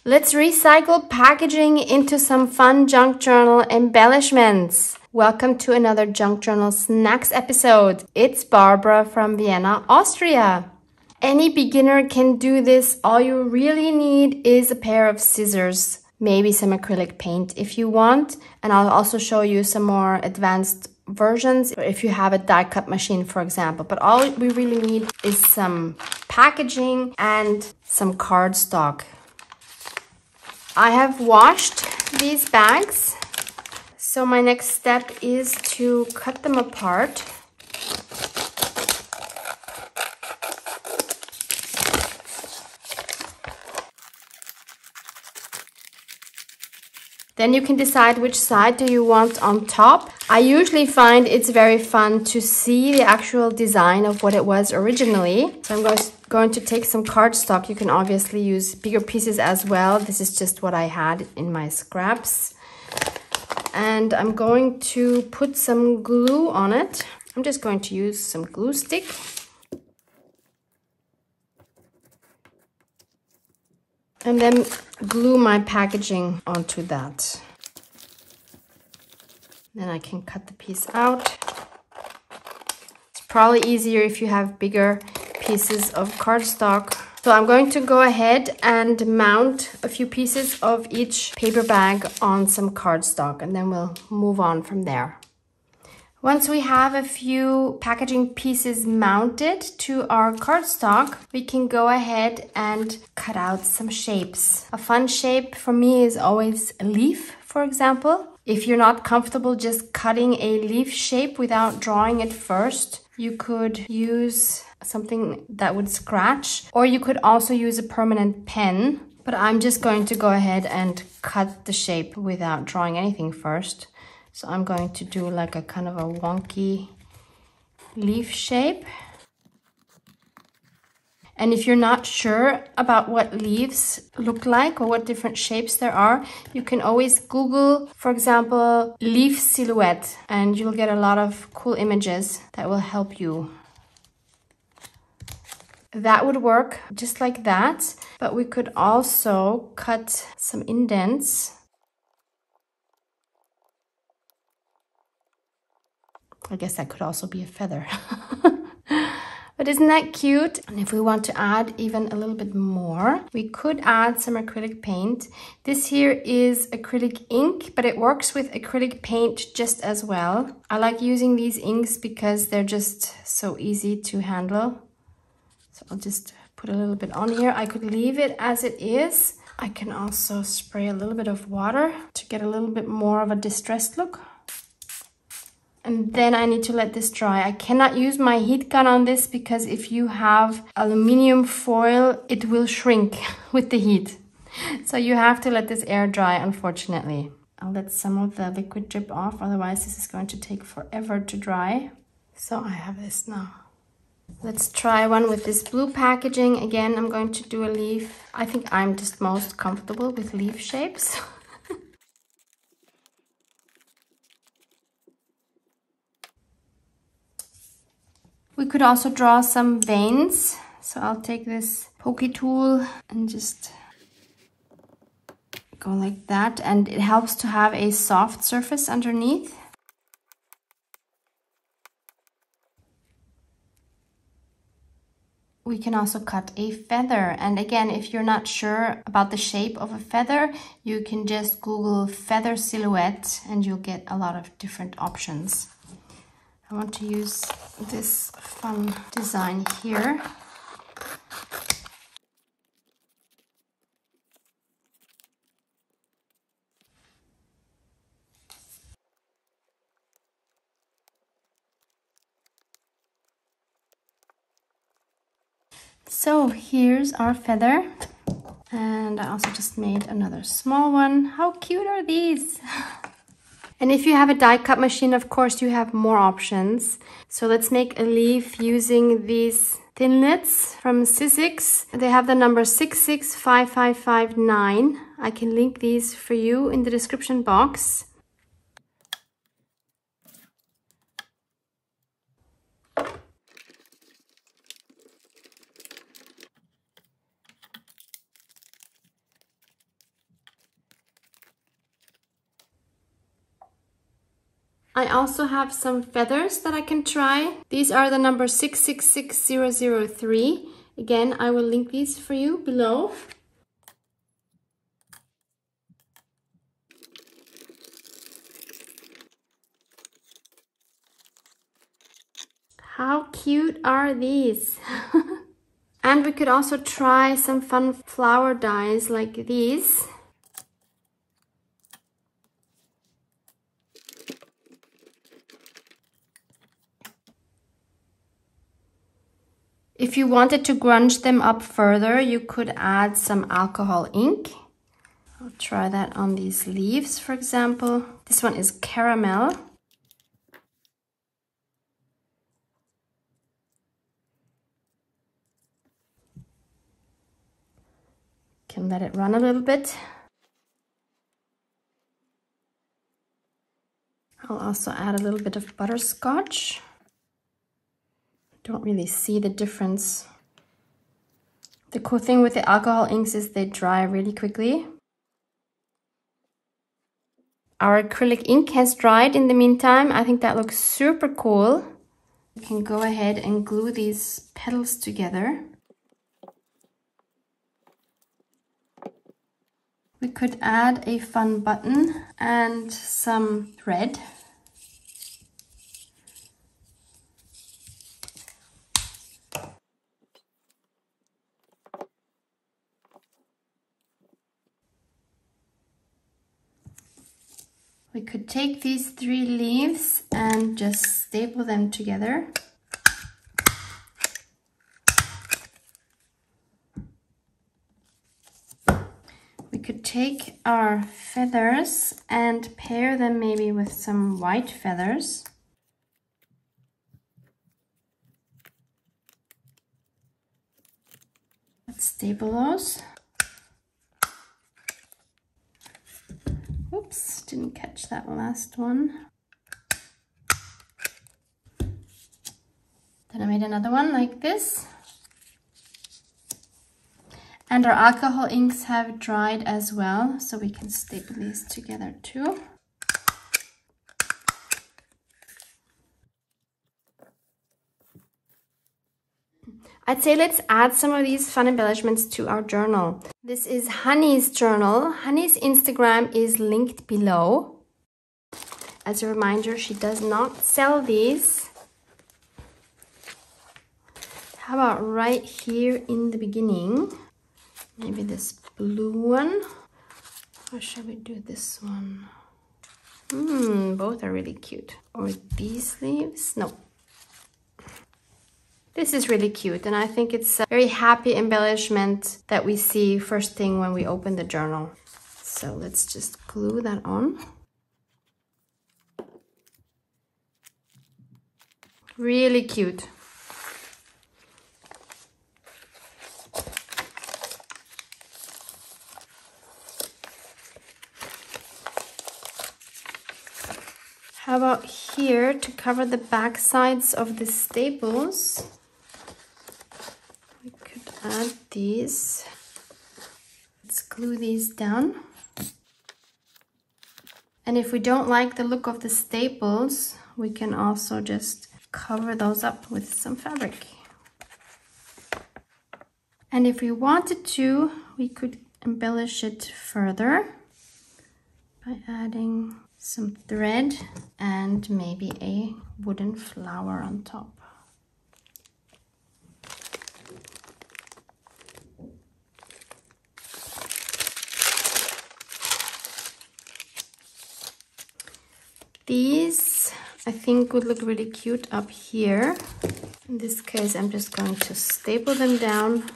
Let's recycle packaging into some fun junk journal embellishments. Welcome to another Junk Journal Snacks episode. It's Barbara from Vienna, Austria. Any beginner can do this. All you really need is a pair of scissors, maybe some acrylic paint if you want. And I'll also show you some more advanced versions if you have a die cut machine, for example. But all we really need is some packaging and some cardstock. I have washed these bags, so my next step is to cut them apart. Then you can decide which side do you want on top. I usually find it's very fun to see the actual design of what it was originally. So I'm going to take some cardstock. You can obviously use bigger pieces as well. This is just what I had in my scraps. And I'm going to put some glue on it. I'm just going to use some glue stick. And then glue my packaging onto that. Then I can cut the piece out. It's probably easier if you have bigger pieces of cardstock. So I'm going to go ahead and mount a few pieces of each paper bag on some cardstock, and then we'll move on from there. Once we have a few packaging pieces mounted to our cardstock, we can go ahead and cut out some shapes. A fun shape for me is always a leaf, for example. If you're not comfortable just cutting a leaf shape without drawing it first, you could use something that would scratch, or you could also use a permanent pen. But I'm just going to go ahead and cut the shape without drawing anything first. So I'm going to do like a kind of a wonky leaf shape. And if you're not sure about what leaves look like or what different shapes there are, you can always Google, for example, leaf silhouette, and you'll get a lot of cool images that will help you. That would work just like that, but we could also cut some indents. I guess that could also be a feather. But isn't that cute? And if we want to add even a little bit more, we could add some acrylic paint. This here is acrylic ink, but it works with acrylic paint just as well. I like using these inks because they're just so easy to handle. So I'll just put a little bit on here. I could leave it as it is. I can also spray a little bit of water to get a little bit more of a distressed look. And then I need to let this dry. I cannot use my heat gun on this because if you have aluminum foil, it will shrink with the heat. So you have to let this air dry, unfortunately. I'll let some of the liquid drip off, otherwise this is going to take forever to dry. So I have this now. Let's try one with this blue packaging. Again, I'm going to do a leaf. I think I'm just most comfortable with leaf shapes. We could also draw some veins. So I'll take this pokey tool and just go like that. And it helps to have a soft surface underneath. We can also cut a feather. And again, if you're not sure about the shape of a feather, you can just Google feather silhouette and you'll get a lot of different options. I want to use this fun design here. So here's our feather. And I also just made another small one. How cute are these? And if you have a die cut machine, of course, you have more options. So let's make a leaf using these thinlits from Sizzix. They have the number 665559. I can link these for you in the description box. I also have some feathers that I can try. These are the number 666003. Again, I will link these for you below. How cute are these? And we could also try some fun flower dyes like these. If you wanted to grunge them up further, you could add some alcohol ink. I'll try that on these leaves, for example. This one is caramel. Can let it run a little bit. I'll also add a little bit of butterscotch. Don't really see the difference. The cool thing with the alcohol inks is they dry really quickly. Our acrylic ink has dried in the meantime. I think that looks super cool. You can go ahead and glue these petals together. We could add a fun button and some thread. We could take these 3 leaves and just staple them together. We could take our feathers and pair them maybe with some white feathers. Let's staple those. Oops, didn't catch that last one. Then I made another one like this. And our alcohol inks have dried as well, so we can staple these together too. I'd say let's add some of these fun embellishments to our journal. This is Honey's journal. Honey's Instagram is linked below. As a reminder, she does not sell these. How about right here in the beginning? Maybe this blue one. Or shall we do this one? Both are really cute. Or these leaves? No. This is really cute, and I think it's a very happy embellishment that we see first thing when we open the journal. So let's just glue that on. Really cute. How about here to cover the back sides of the staples? We could add these. Let's glue these down. And if we don't like the look of the staples, we can also just cover those up with some fabric. And if we wanted to, we could embellish it further by adding some thread and maybe a wooden flower on top. These I think would look really cute up here. In this case, I'm just going to staple them down.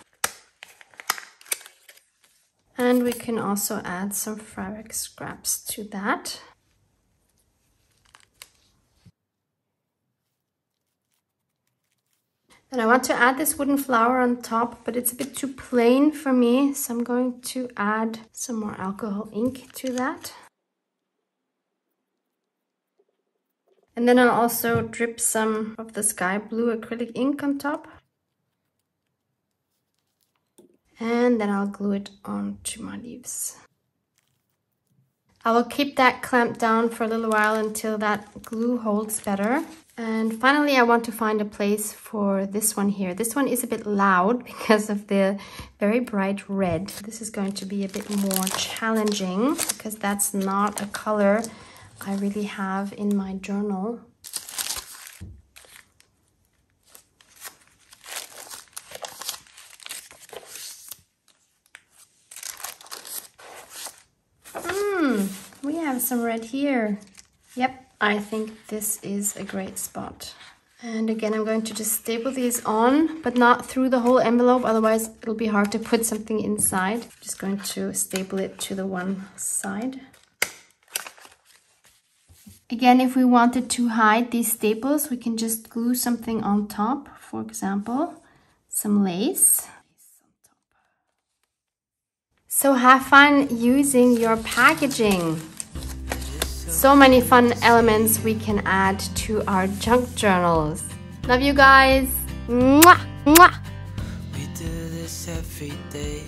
And we can also add some fabric scraps to that. And I want to add this wooden flower on top, but it's a bit too plain for me, so I'm going to add some more alcohol ink to that. And then I'll also drip some of the sky blue acrylic ink on top. And then I'll glue it onto my leaves. I will keep that clamped down for a little while until that glue holds better. And finally, I want to find a place for this one here. This one is a bit loud because of the very bright red. This is going to be a bit more challenging because that's not a color I really have in my journal. We have some red here. Yep, I think this is a great spot. And again, I'm going to just staple these on, but not through the whole envelope, otherwise it'll be hard to put something inside. Just going to staple it to the one side. Again, if we wanted to hide these staples, we can just glue something on top. For example, some lace. So have fun using your packaging. So many fun elements we can add to our junk journals. Love you guys. Mwah, mwah. We do this every day,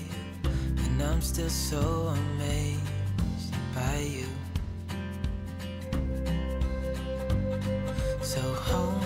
and I'm still so amazed by you. So hold